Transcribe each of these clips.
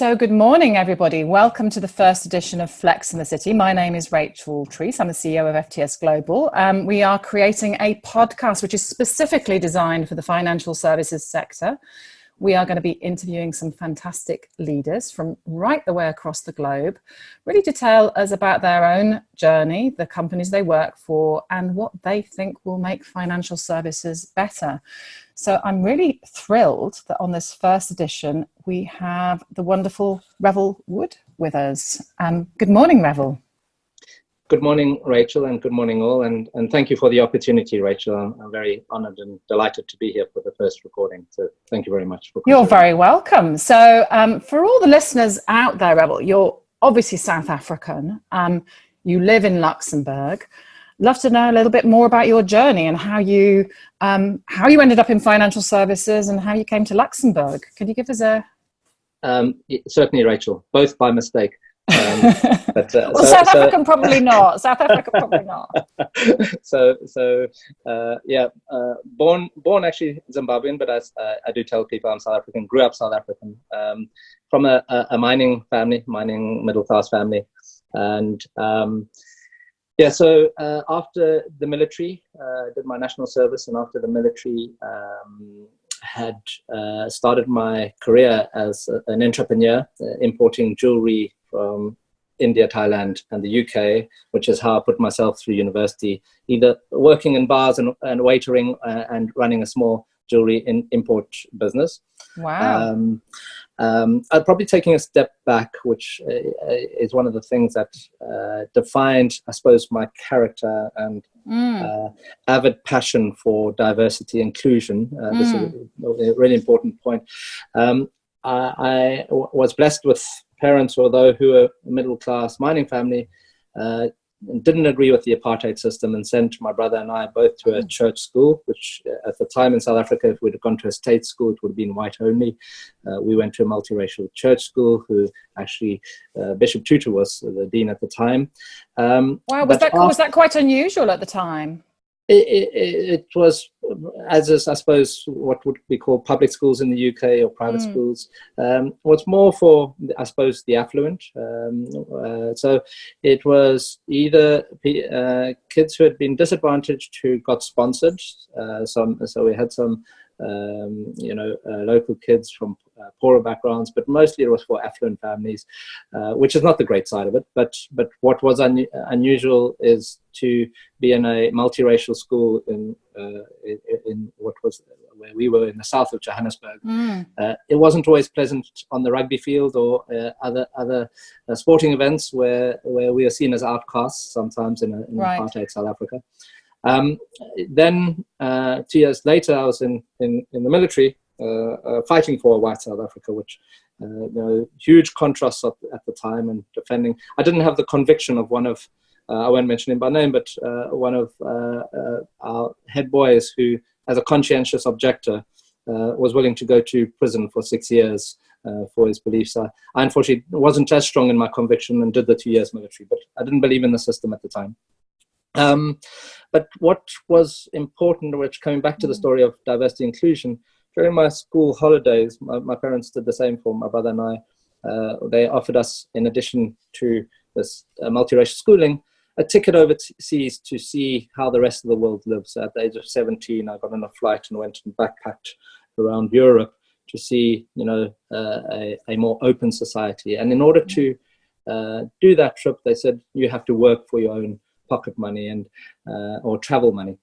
So good morning, everybody. Welcome to the first edition of Flex in the City. My name is Rachel Treece. I'm the CEO of FTS Global. We are creating a podcast which is specifically designed for the financial services sector. We are going to be interviewing some fantastic leaders from right the way across the globe, really to tell us about their own journey, the companies they work for, and what they think will make financial services better. So I'm really thrilled that on this first edition, we have the wonderful Revel Wood with us. Good morning, Revel. Good morning, Rachel, and good morning all. And thank you for the opportunity, Rachel. I'm very honored and delighted to be here for the first recording. So thank you very much. You're very welcome. So for all the listeners out there, Revel, you're obviously South African. You live in Luxembourg. Love to know a little bit more about your journey and how you ended up in financial services and how you came to Luxembourg. Could you give us a... Certainly, Rachel, both by mistake. South African probably not. South Africa probably not. Born actually Zimbabwean, but as I do tell people I'm South African. Grew up South African, from a mining family, mining middle class family, and after the military, did my national service, and after the military, had started my career as an entrepreneur, importing jewelry from India, Thailand, and the UK, which is how I put myself through university, either working in bars and waitering and running a small jewelry import business. Wow. I'm probably taking a step back, which is one of the things that defined, I suppose, my character and avid passion for diversity inclusion. This is a really important point. I was blessed with parents, although who were a middle-class mining family, didn't agree with the apartheid system and sent my brother and I both to a church school, which at the time in South Africa, if we'd have gone to a state school, it would have been white only. We went to a multiracial church school, who actually, Bishop Tutu was the dean at the time. Wow, was that quite unusual at the time? It was, as is, I suppose, what would be called public schools in the UK or private schools. Was more for, I suppose, the affluent. So it was either kids who had been disadvantaged who got sponsored. So we had some, local kids from poorer backgrounds, but mostly it was for affluent families, which is not the great side of it. But what was unusual is to be in a multiracial school in what was where we were in the south of Johannesburg. It wasn't always pleasant on the rugby field or other sporting events where we are seen as outcasts sometimes in apartheid South Africa. Then 2 years later, I was in the military, fighting for a white South Africa, which huge contrasts at the time, and defending. I didn't have the conviction of one of, I won't mention him by name, but one of our head boys who, as a conscientious objector, was willing to go to prison for 6 years for his beliefs. I unfortunately wasn't as strong in my conviction and did the 2 years military, but I didn't believe in the system at the time. But what was important, which coming back to the story of diversity inclusion, during my school holidays, my parents did the same for my brother and I. They offered us, in addition to this multiracial schooling, a ticket overseas to see how the rest of the world lives. At the age of 17, I got on a flight and went and backpacked around Europe to see, a more open society. And in order to do that trip, they said, you have to work for your own pocket money and or travel money.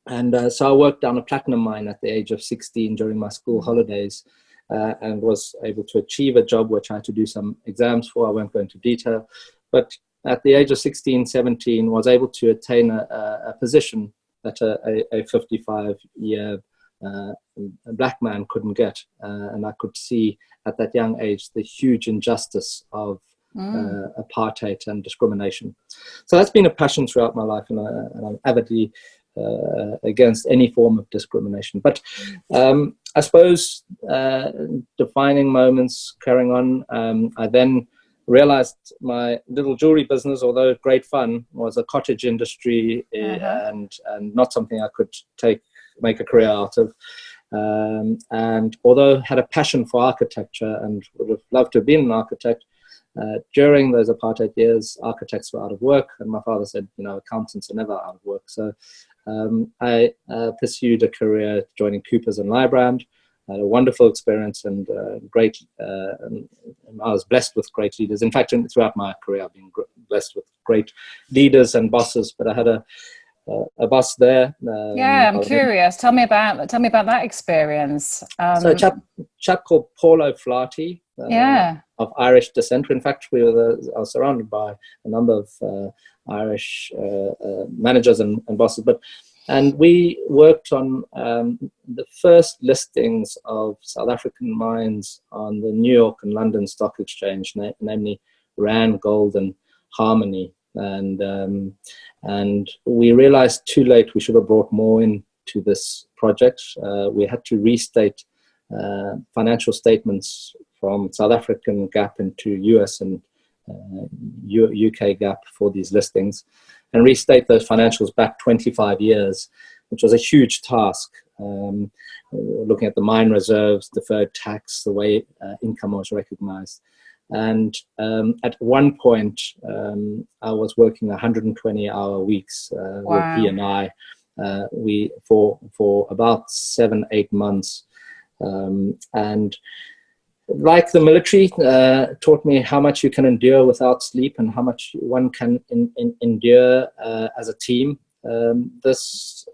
And so I worked down a platinum mine at the age of 16 during my school holidays, and was able to achieve a job which I had to do some exams for. I won't go into detail, but at the age of 16, 17, was able to attain a position that a 55-year black man couldn't get. And I could see at that young age the huge injustice of apartheid and discrimination. So that's been a passion throughout my life, and I'm avidly against any form of discrimination. But I suppose defining moments carrying on, I then realized my little jewelry business, although great fun, was a cottage industry and not something I could make a career out of. and although had a passion for architecture and would have loved to have been an architect, during those apartheid years, architects were out of work, and my father said, accountants are never out of work. So I pursued a career joining Coopers and Lybrand. I had a wonderful experience and and I was blessed with great leaders. In fact, throughout my career, I've been blessed with great leaders and bosses. But I had a boss there. Yeah, I'm curious. Tell me about that experience. So a chap called Paul O'Flaherty, of Irish descent. In fact, I was surrounded by a number of Irish managers and bosses, and we worked on the first listings of South African mines on the New York and London Stock Exchange, namely Rand, Gold, and Harmony. And we realized too late we should have brought more into this project. We had to restate financial statements from South African GAAP into US and UK GAAP for these listings, and restate those financials back 25 years, which was a huge task. Looking at the mine reserves, deferred tax, the way income was recognized. And at one point, I was working 120-hour weeks with he and I. We for about 7-8 months, and like the military, taught me how much you can endure without sleep and how much one can endure as a team. This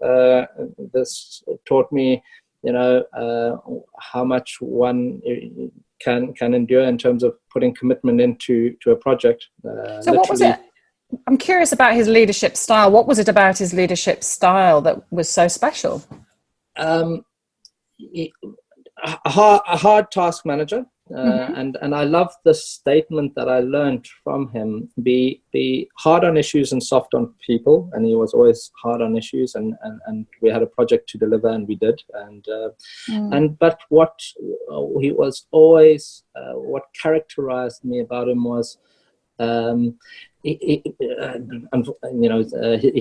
taught me, how much one can endure in terms of putting commitment into a project. So what was it? I'm curious about his leadership style. What was it about his leadership style that was so special? A hard task manager, and I love the statement that I learned from him: be hard on issues and soft on people. And he was always hard on issues, and we had a project to deliver, and we did. But what he was always, what characterized me about him was, he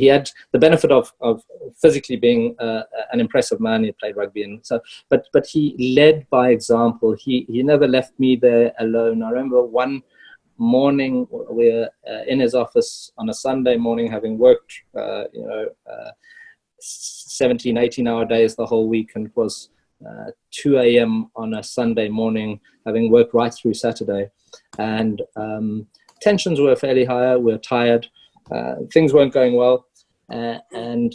had the benefit of physically being an impressive man. He played rugby, and so, but he led by example. He never left me there alone. I remember one morning we were in his office on a Sunday morning, having worked 17, 18-hour days the whole week, and it was 2 a.m. on a Sunday morning, having worked right through Saturday, and tensions were fairly high. We were tired. Things weren't going well, and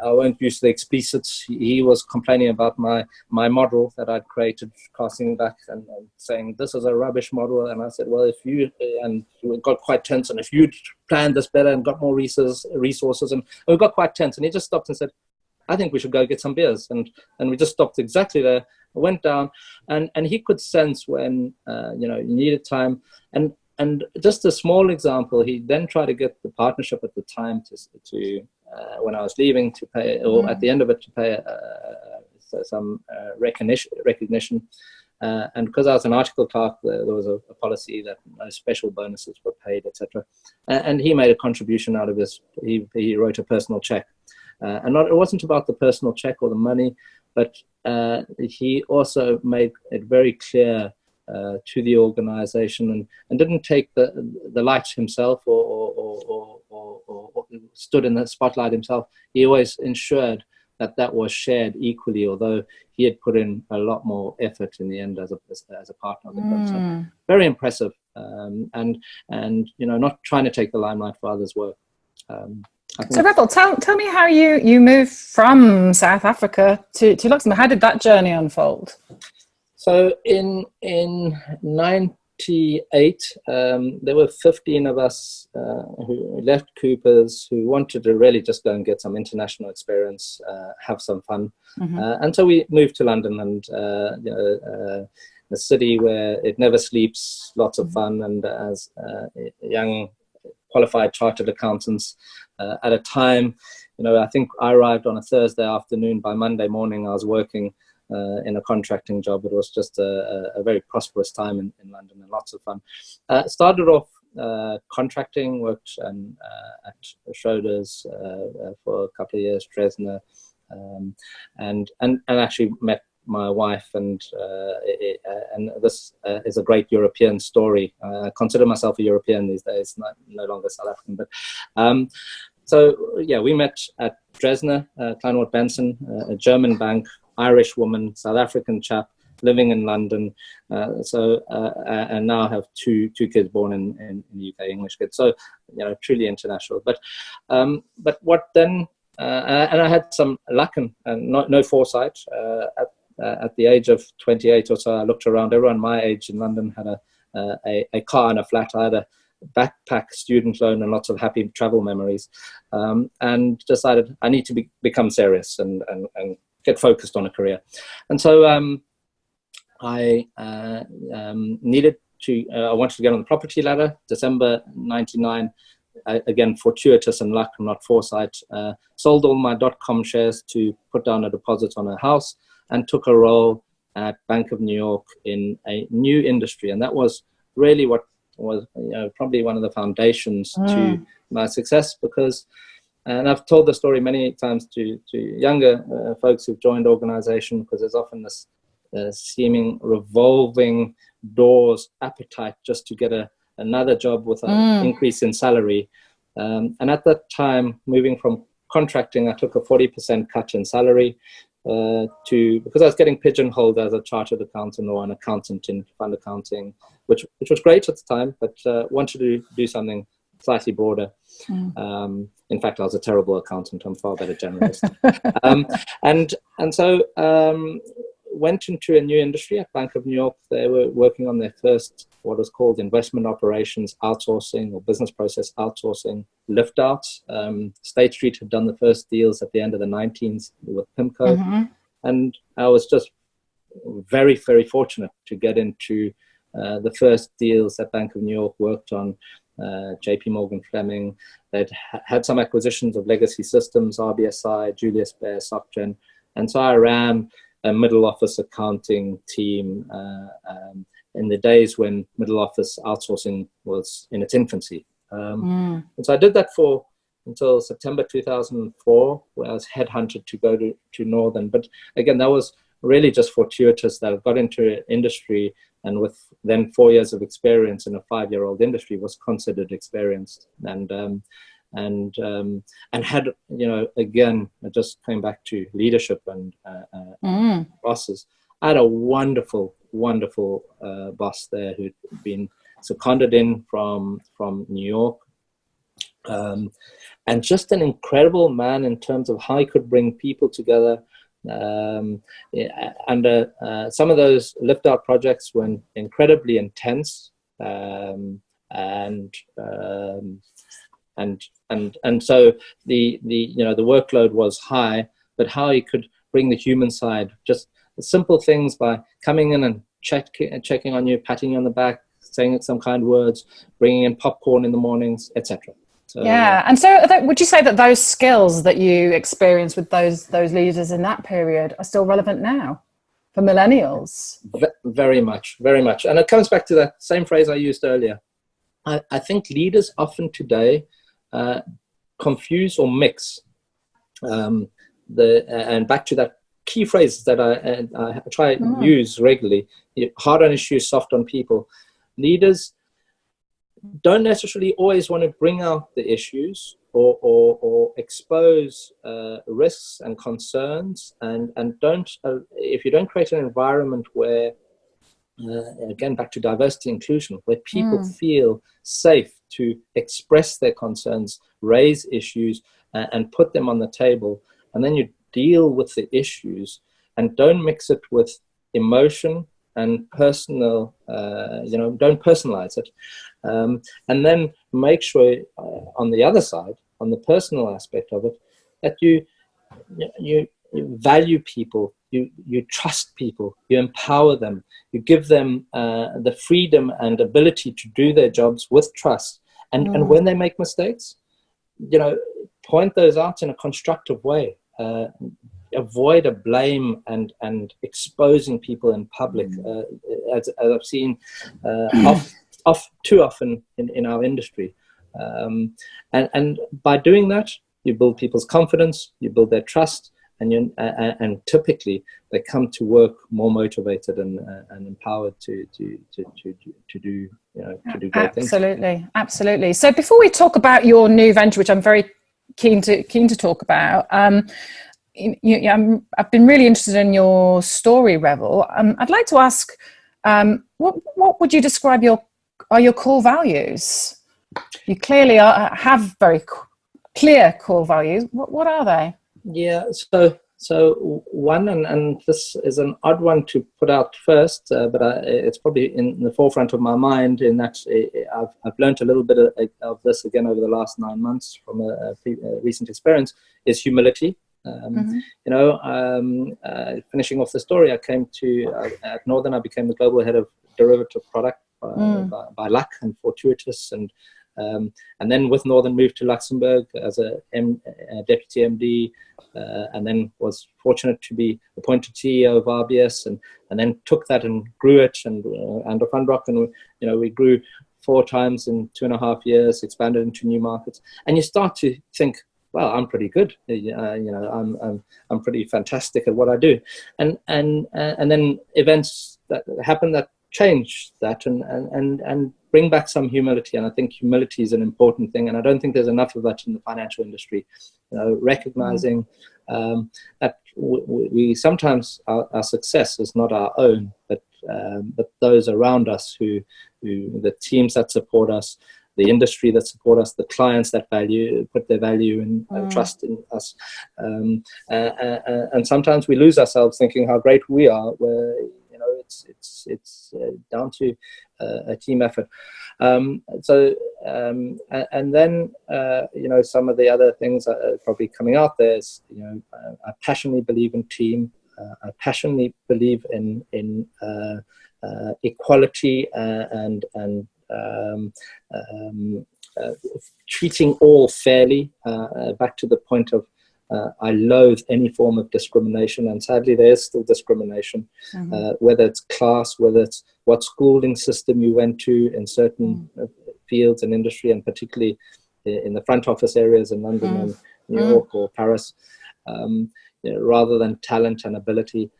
I won't use the explicits. He was complaining about my model that I'd created, casting back and saying this is a rubbish model. And I said, well, if you, and we got quite tense, and if you'd planned this better and got more resources, and we got quite tense. And he just stopped and said, I think we should go get some beers. And we just stopped exactly there, went down, and he could sense when you needed time. And just a small example, he then tried to get the partnership at the time to when I was leaving, to pay, or at the end of it, to pay some recognition. And because I was an article clerk, there was a policy that no special bonuses were paid, etc. And he made a contribution out of this. He wrote a personal check. And it wasn't about the personal check or the money, but he also made it very clear to the organization, and didn't take the light himself or stood in the spotlight himself. He always ensured that was shared equally, although he had put in a lot more effort in the end as a partner of the club. So very impressive, and not trying to take the limelight for others' work. So Revel, tell me how you moved from South Africa to Luxembourg. How did that journey unfold? So in 98, there were 15 of us who left Coopers, who wanted to really just go and get some international experience, have some fun. And so we moved to London, and a city where it never sleeps, lots of fun. And as young qualified chartered accountants, at a time, I think I arrived on a Thursday afternoon. By Monday morning, I was working in a contracting job. It was just a very prosperous time in London, and lots of fun. Started off contracting, worked at Schroders for a couple of years, Dresdner, and actually met my wife, and this is a great European story. I consider myself a European these days, no longer South African. But so yeah, we met at Dresdner, Kleinwort Benson, a German bank, Irish woman, South African chap, living in London. And now have two kids born in the UK, English kids. So truly international. But what then? And I had some luck and no foresight. At the age of 28 or so, I looked around. Everyone my age in London had a car and a flat. I had a backpack, student loan, and lots of happy travel memories, and decided I need to become serious and get focused on a career. And so I needed to. I wanted to get on the property ladder. December '99. Again, fortuitous and luck, not foresight. Sold all my .com shares to put down a deposit on a house, and took a role at Bank of New York in a new industry. And that was really what was probably one of the foundations to my success, because, and I've told the story many times to younger folks who've joined organization, because there's often this seeming revolving doors appetite just to get another job with an increase in salary. And at that time, moving from contracting, I took a 40% cut in salary because I was getting pigeonholed as a chartered accountant or an accountant in fund accounting, which was great at the time, but wanted to do something slightly broader. In fact, I was a terrible accountant. I'm far better generalist. And so went into a new industry at Bank of New York. They were working on their first, what was called investment operations outsourcing or business process outsourcing lift outs. State Street had done the first deals at the end of the 19s with PIMCO. And I was just very, very fortunate to get into the first deals that Bank of New York worked on. JP Morgan Fleming. They'd had some acquisitions of legacy systems, RBSI, Julius Baer, SocGen. And so I ran a middle office accounting team in the days when middle office outsourcing was in its infancy. And so I did that until September 2004, where I was headhunted to go to Northern. But again, that was really just fortuitous that I got into industry, and with then 4 years of experience in a 5-year-old industry, was considered experienced. And had, again, I just came back to leadership and bosses. I had a wonderful boss there who'd been seconded in from New York, and just an incredible man in terms of how he could bring people together. And some of those lift out projects were incredibly intense, and so the workload was high, but how he could bring the human side, just simple things by coming in and checking on you, patting you on the back, saying some kind words, bringing in popcorn in the mornings, etc. So, yeah, and so would you say that those skills that you experienced with those leaders in that period are still relevant now for millennials? Very much, very much. And it comes back to that same phrase I used earlier. I think leaders often today confuse or mix and back to that key phrase that I try to use regularly: hard on issues, soft on people. Leaders don't necessarily always want to bring out the issues or expose risks and concerns, and don't if you don't create an environment where again, back to diversity inclusion, where people feel safe to express their concerns, raise issues, and put them on the table, and then you deal with the issues and don't mix it with emotion and personal, don't personalize it. And then make sure on the other side, on the personal aspect of it, that you value people, you trust people, you empower them, you give them the freedom and ability to do their jobs with trust. And when they make mistakes, point those out in a constructive way. Avoid a blame and exposing people in public, as I've seen too often in our industry. And by doing that, you build people's confidence, you build their trust, and typically they come to work more motivated and empowered to do great things. Absolutely. So before we talk about your new venture, which I'm very keen to talk about, I've been really interested in your story, Revel. I'd like to ask, what would you describe are your core values? You clearly have very clear core values. What are they? Yeah, so one, and this is an odd one to put out first, but it's probably in the forefront of my mind, in that I've learned a little bit of this again over the last 9 months from a recent experience, is humility. Finishing off the story, I came to, at Northern, I became the global head of derivative product by luck and fortuitous, and then with Northern moved to Luxembourg as a deputy MD, and then was fortunate to be appointed CEO of RBS, and then took that and grew it, and under Fundrock, and we grew 4 times in 2.5 years, expanded into new markets, and you start to think, well, I'm pretty good. I'm pretty fantastic at what I do, and then events that happen that change that and bring back some humility. And I think humility is an important thing, and I don't think there's enough of that in the financial industry. Recognizing that we sometimes our success is not our own, but those around us, who the teams that support us, the industry that support us, the clients that put their value and trust in us, and sometimes we lose ourselves thinking how great we are, where it's down to a team effort. And then some of the other things that are probably coming out there is, I passionately believe in team. I passionately believe in equality and treating all fairly, back to the point of I loathe any form of discrimination, and sadly there is still discrimination, whether it's class, whether it's what schooling system you went to in certain fields and industry, and particularly in the front office areas in London and New York or Paris, rather than talent and ability.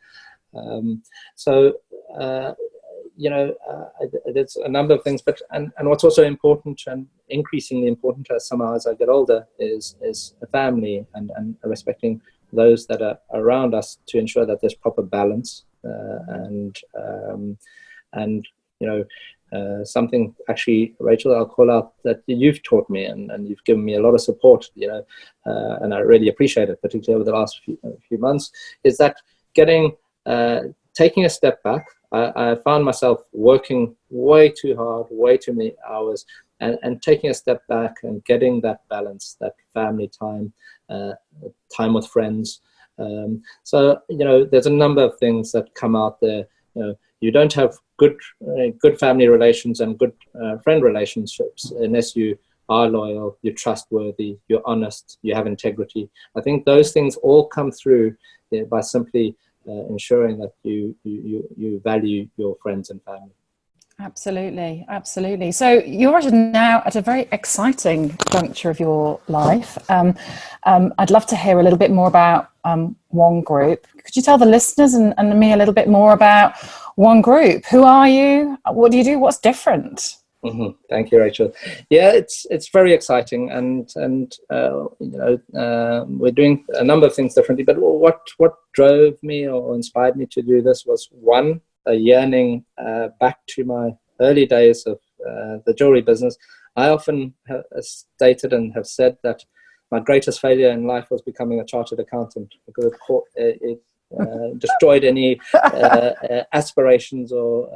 There's a number of things, but and what's also important, and increasingly important somehow as I get older, is a family and respecting those that are around us, to ensure that there's proper balance, something actually, Rachel, I'll call out, that you've taught me, and you've given me a lot of support, and I really appreciate it, particularly over the last few months, is that taking a step back. I found myself working way too hard, way too many hours, and taking a step back and getting that balance, that family time, time with friends. There's a number of things that come out there. You don't have good family relations and good friend relationships unless you are loyal, you're trustworthy, you're honest, you have integrity. I think those things all come through by simply ensuring that you value your friends and family. Absolutely. So you're now at a very exciting juncture of your life. I'd love to hear a little bit more about One Group. Could you tell the listeners and me a little bit more about One Group? Who are you? What do you do? What's different? Thank you, Rachel. Yeah, it's very exciting, and we're doing a number of things differently. But what drove me or inspired me to do this was, one, a yearning back to my early days of the jewelry business. I often have stated and have said that my greatest failure in life was becoming a chartered accountant, because it destroyed any aspirations, or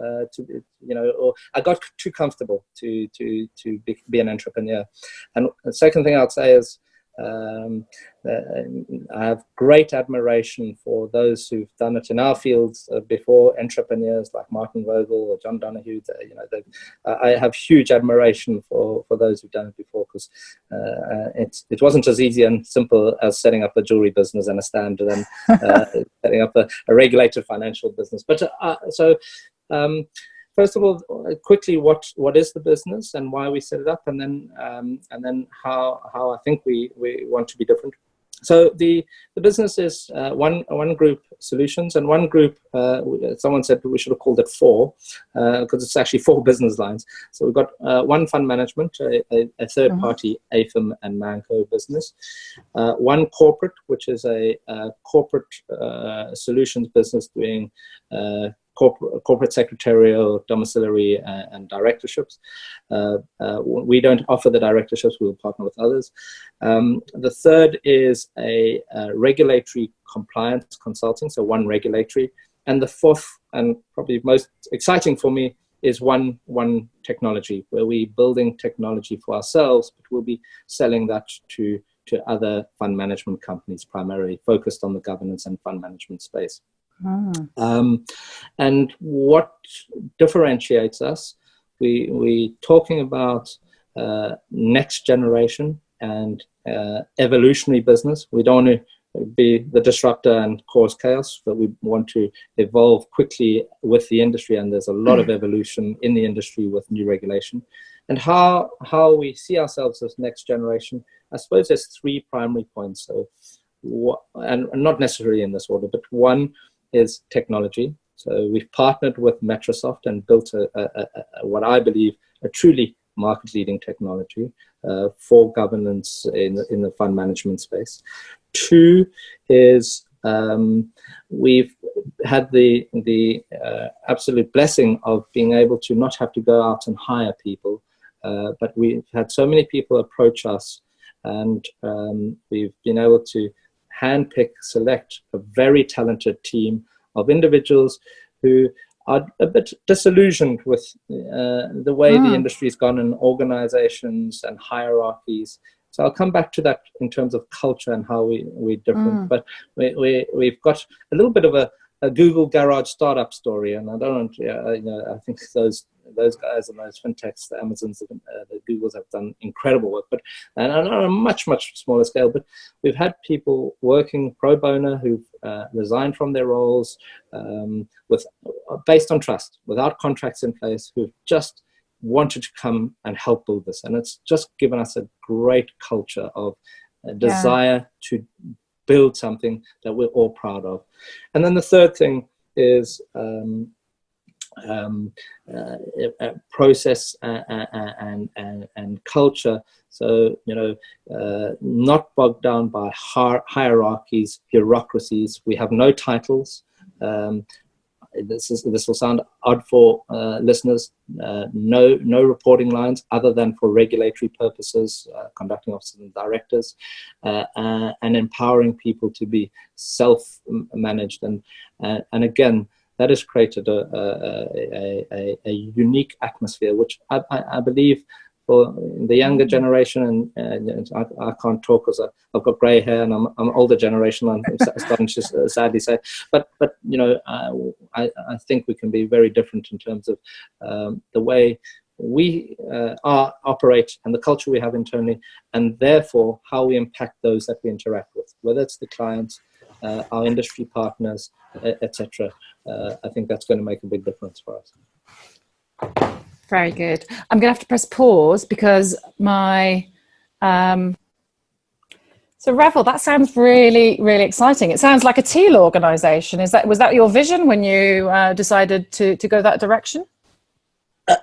I got too comfortable to be an entrepreneur. And the second thing I'd say is I have great admiration for those who've done it in our fields before, entrepreneurs like Martin Vogel or John Donahue. I have huge admiration for those who've done it before, because it wasn't as easy and simple as setting up a jewelry business and a stand, and setting up a regulated financial business. But first of all, quickly, what is the business and why we set it up, and then how I think we want to be different. So the business is one group solutions, and one group, someone said we should have called it four, because it's actually four business lines. So we've got one fund management, a third party AFM and Manco business, one corporate, which is a corporate solutions business doing corporate secretarial, domiciliary, and directorships. We don't offer the directorships, we'll partner with others. The third is a regulatory compliance consulting, so one regulatory. And the fourth, and probably most exciting for me, is one technology, where we're building technology for ourselves, but we'll be selling that to other fund management companies, primarily focused on the governance and fund management space. And what differentiates us, we talking about next generation and evolutionary business. We don't want to be the disruptor and cause chaos, but we want to evolve quickly with the industry, and there's a lot of evolution in the industry with new regulation. And how we see ourselves as next generation, I suppose there's three primary points. So, and not necessarily in this order, but one is technology. So we've partnered with Microsoft and built what I believe a truly market-leading technology for governance in the fund management space. Two is we've had the absolute blessing of being able to not have to go out and hire people, but we've had so many people approach us, and we've been able to handpick, select a very talented team of individuals who are a bit disillusioned with the way the industry's gone in organizations and hierarchies. So I'll come back to that in terms of culture and how we're different. But we've got a little bit of a Google garage startup story, and I don't I think those guys and those fintechs, the Amazons, the Googles have done incredible work, but and on a much smaller scale. But we've had people working pro bono who've resigned from their roles based on trust, without contracts in place, who've just wanted to come and help build this, and it's just given us a great culture of desire to build something that we're all proud of. And then the third thing is process and culture. So, not bogged down by hierarchies, bureaucracies. We have no titles. This will sound odd for listeners. No reporting lines other than for regulatory purposes, conducting officers and directors, and empowering people to be self-managed. And again, that has created a unique atmosphere, which I believe for the younger generation, and I can't talk because I've got grey hair and I'm older generation, I'm starting to sadly say, but I think we can be very different in terms of the way we operate and the culture we have internally, and therefore how we impact those that we interact with, whether it's the clients, our industry partners, etc. I think that's going to make a big difference for us. Very good. I'm going to have to press pause because my... So Revel, that sounds really, really exciting. It sounds like a teal organisation. Was that your vision when you decided to go that direction?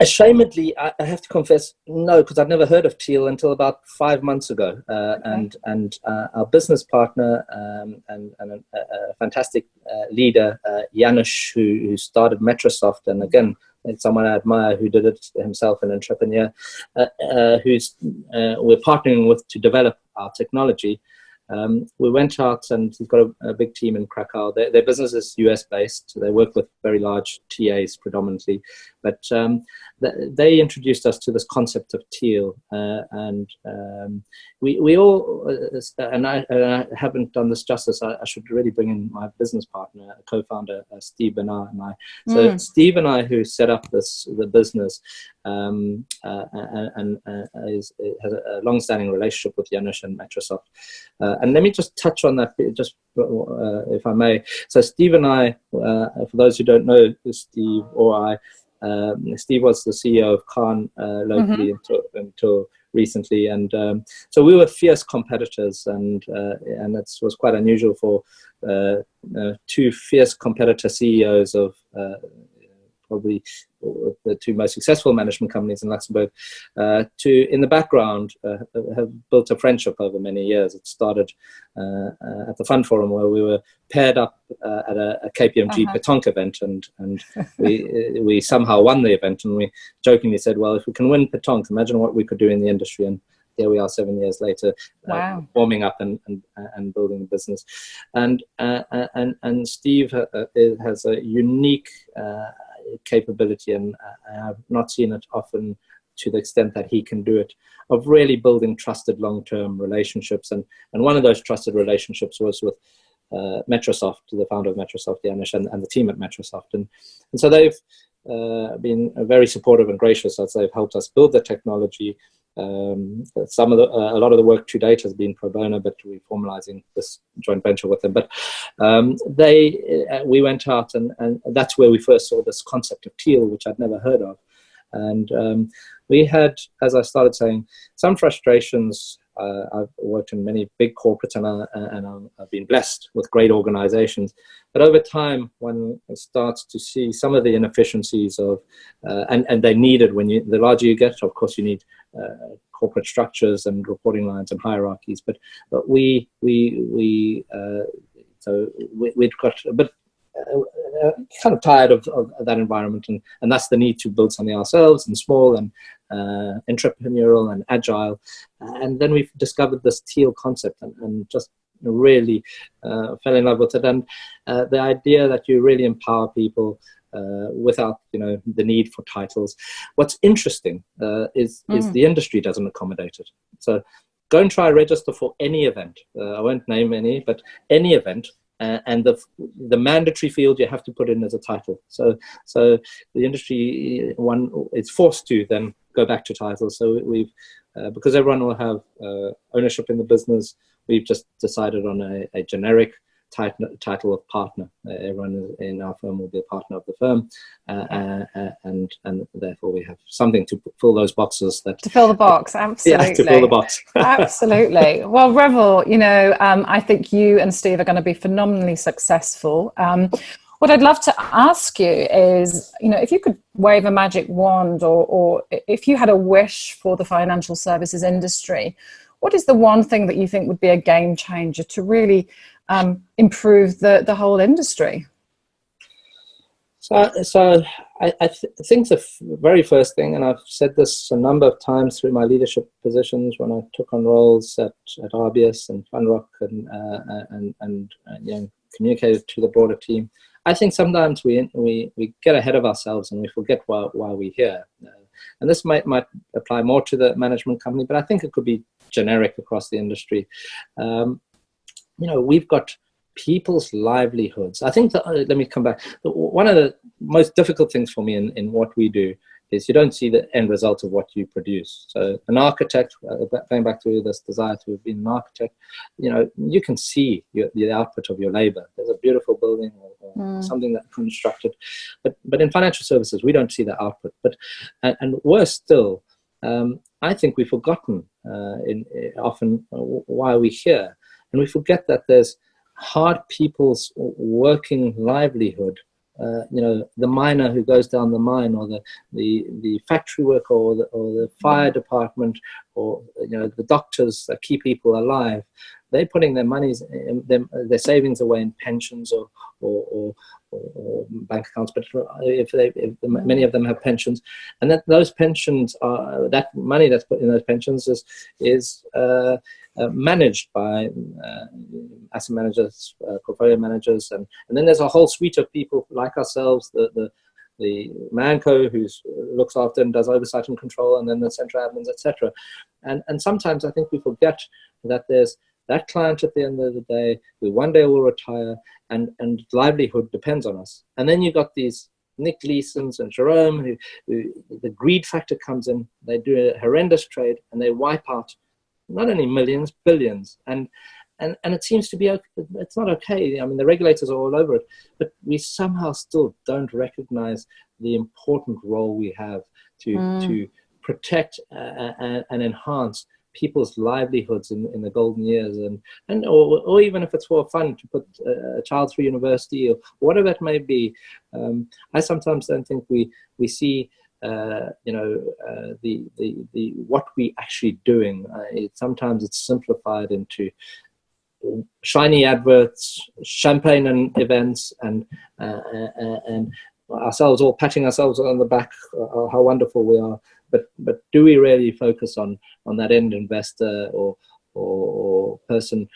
Ashamedly, I have to confess, no, because I'd never heard of teal until about 5 months ago. And our business partner and a fantastic leader, Janusz, who started Microsoft, and again, it's someone I admire who did it himself, an entrepreneur, we're partnering with to develop our technology. We went out, and he's got a big team in Krakow. Their business is US based, so they work with very large TAs predominantly. But they introduced us to this concept of teal, and we all, and I haven't done this justice. I should really bring in my business partner, co-founder Steve Bernard, and I. So Steve and I, who set up the business, and has a long-standing relationship with Janusz and Microsoft. And let me just touch on that, just if I may. So Steve and I, for those who don't know Steve or I, Steve was the CEO of Khan locally until recently, and so we were fierce competitors, and it was quite unusual for two fierce competitor CEOs of probably the two most successful management companies in Luxembourg, to, in the background, have built a friendship over many years. It started at the Fund Forum, where we were paired up at a KPMG petanque event, and we somehow won the event, and we jokingly said, well, if we can win petanque, imagine what we could do in the industry. And here we are 7 years later, warming up and building a business. And Steve has a unique capability, and I've not seen it often to the extent that he can do it, of really building trusted long-term relationships. And one of those trusted relationships was with Metrosoft, the founder of Metrosoft, Janusz, and the team at Metrosoft. And so they've been very supportive and gracious as they've helped us build the technology. A lot of the work to date has been pro bono, but we're formalizing this joint venture with them. But we went out, and that's where we first saw this concept of teal, which I'd never heard of. And we had, as I started saying, some frustrations. I've worked in many big corporates, and I've been blessed with great organizations. But over time, one starts to see some of the inefficiencies of, and they're needed the larger you get, of course, you need corporate structures and reporting lines and hierarchies. But we'd got a bit kind of tired of that environment, and that's the need to build something ourselves, and small and entrepreneurial and agile. And then we discovered this teal concept, and just really fell in love with it. And the idea that you really empower people without the need for titles. What's interesting is the industry doesn't accommodate it. So go and try register for any event. I won't name any, but any event. And the mandatory field you have to put in as a title. So the industry is forced to then go back to titles. So we've because everyone will have ownership in the business, we've just decided on a generic title of partner. Everyone in our firm will be a partner of the firm, and therefore we have something to fill those boxes. To fill the box, absolutely. Yeah, to fill the box. Absolutely. Well, Revel, I think you and Steve are going to be phenomenally successful. What I'd love to ask you is, if you could wave a magic wand, or if you had a wish for the financial services industry, what is the one thing that you think would be a game changer to really improve the whole industry? So I think the very first thing, and I've said this a number of times through my leadership positions when I took on roles at RBS and Funrock, and communicated to the broader team. I think sometimes we get ahead of ourselves and we forget why we're here. And this might apply more to the management company, but I think it could be generic across the industry. We've got people's livelihoods. I think that, let me come back. One of the most difficult things for me in what we do is you don't see the end result of what you produce. So an architect, going back to this desire to have been an architect, you can see the output of your labor. There's a beautiful building or something that's constructed. But in financial services, we don't see the output. And worse still, I think we've forgotten often why we're here. And we forget that there's hard people's working livelihood. The miner who goes down the mine, or the factory worker, or the fire department, or the doctors that keep people alive. They're putting their monies, their savings away in pensions or bank accounts. But if many of them have pensions, and that those pensions are, that money that's put in those pensions is managed by asset managers, portfolio managers, and then there's a whole suite of people like ourselves, the manco who looks after and does oversight and control, and then the central admins, etc. And sometimes I think we forget that there's that client at the end of the day who one day will retire, and livelihood depends on us. And then you've got these Nick Leesons and Jerome who the greed factor comes in. They do a horrendous trade and they wipe out not only millions, billions. And it seems to be, it's not okay. I mean, the regulators are all over it, but we somehow still don't recognize the important role we have to protect and enhance people's livelihoods in the golden years, or even if it's for fun to put a child through university or whatever it may be. I sometimes don't think we see the what we actually doing. Sometimes it's simplified into shiny adverts, champagne and events, and ourselves all patting ourselves on the back, how wonderful we are. But do we really focus on that end investor or person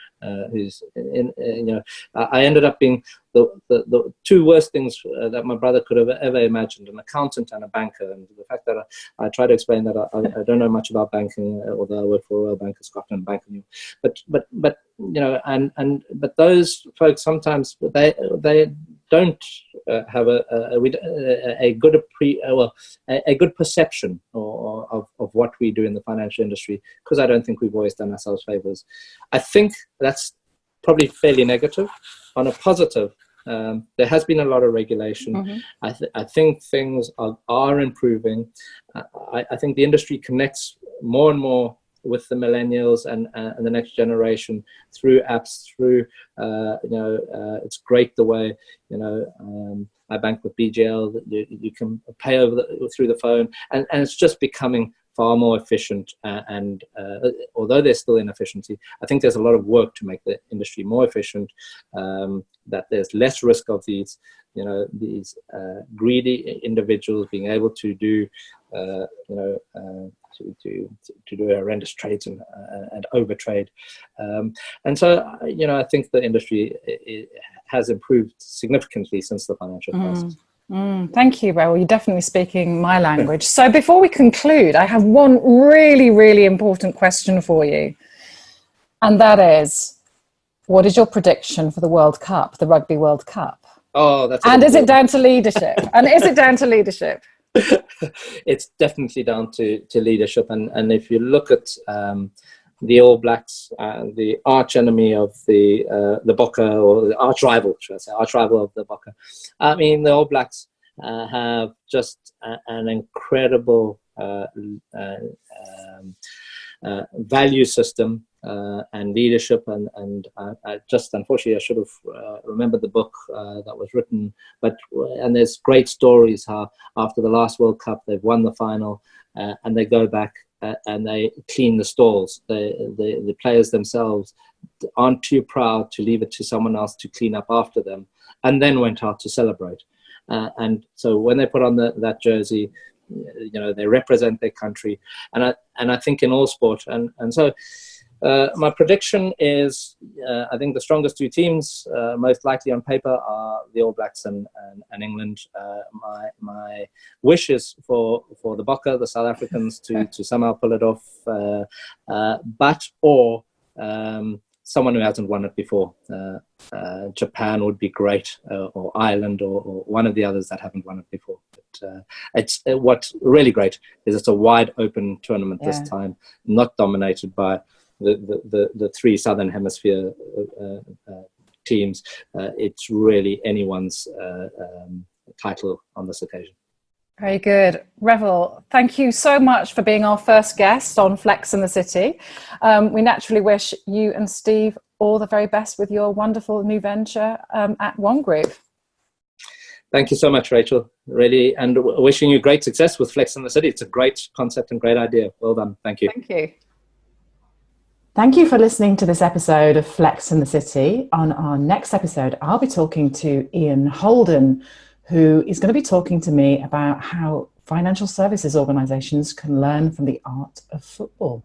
who's in? I ended up being the two worst things that my brother could have ever imagined: an accountant and a banker. And the fact that I try to explain that I don't know much about banking, although I work for Royal Bank of Scotland, banking. But those folks sometimes they don't have a good perception of what we do in the financial industry, because I don't think we've always done ourselves favors. I think that's probably fairly negative. On a positive, there has been a lot of regulation. Mm-hmm. I think things are improving. I think the industry connects more and more with the millennials and the next generation through apps, through it's great the way I bank with BGL that you can pay through the phone, and it's just becoming far more efficient. And although there's still inefficiency, I think there's a lot of work to make the industry more efficient. That there's less risk of these greedy individuals being able to do to do horrendous trades and overtrade, and so I think the industry has improved significantly since the financial crisis. Thank you, Revel. You're definitely speaking my language. So before we conclude, I have one really, really important question for you, and that is, what is your prediction for the World Cup, the Rugby World Cup? Oh, that's and is it down to leadership? And is it down to leadership? It's definitely down to leadership, and if you look at the All Blacks, the arch enemy of the Bokke, or the arch rival, should I say, arch rival of the Bokke. I mean, the All Blacks have just an incredible value system and leadership, and I just, unfortunately, I should have remembered the book that was written, and there's great stories how after the last World Cup they've won the final, and they go back and they clean the stalls. The players themselves aren't too proud to leave it to someone else to clean up after them, and then went out to celebrate. And so when they put on that jersey, they represent their country, and I think in all sport, and so my prediction is I think the strongest two teams, most likely on paper, are the All Blacks and England. My wish is for the Bokke, the South Africans, to somehow pull it off, or someone who hasn't won it before. Japan would be great, or Ireland, or one of the others that haven't won it before. But what's really great is it's a wide open tournament this time, not dominated by the three Southern Hemisphere teams. It's really anyone's title on this occasion. Very good. Revel, thank you so much for being our first guest on Flex in the City. We naturally wish you and Steve all the very best with your wonderful new venture at One Group. Thank you so much, Rachel. Really, and wishing you great success with Flex in the City. It's a great concept and great idea. Well done. Thank you. Thank you. Thank you for listening to this episode of Flex in the City. On our next episode, I'll be talking to Ian Holden, who is going to be talking to me about how financial services organisations can learn from the art of football.